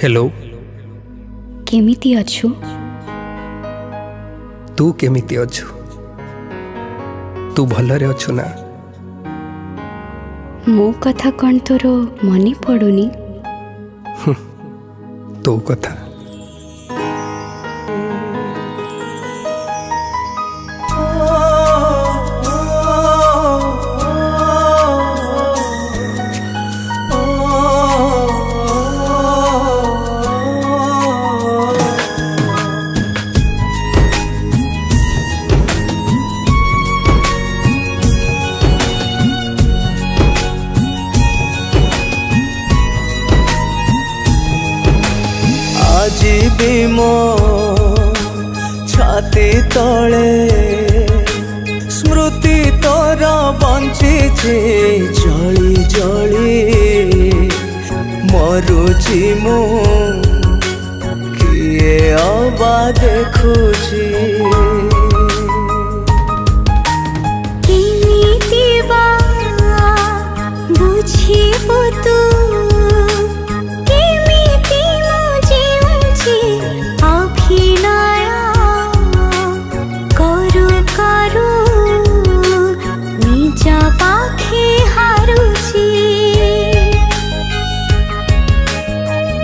Hello केमिति अछु? तू केमिति अछु? तू भलरे अछु ना? मो कथा कौन तोर मनी पड़ुनी? तो कथा আজি भी मो छाती तले स्मृति तोर बंची जली जली मरुची मु किए अबा देखुची बुझिबु तू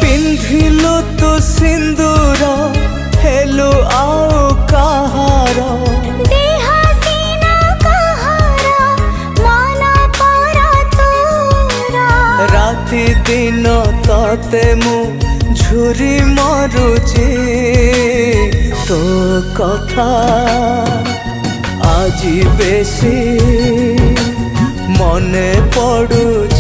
पिंधिलु तो सिंदूर हेलु आओ कहार राति दिन तते मु झुरी मरुची तो कथा आजी बेसी मने पड़ुची।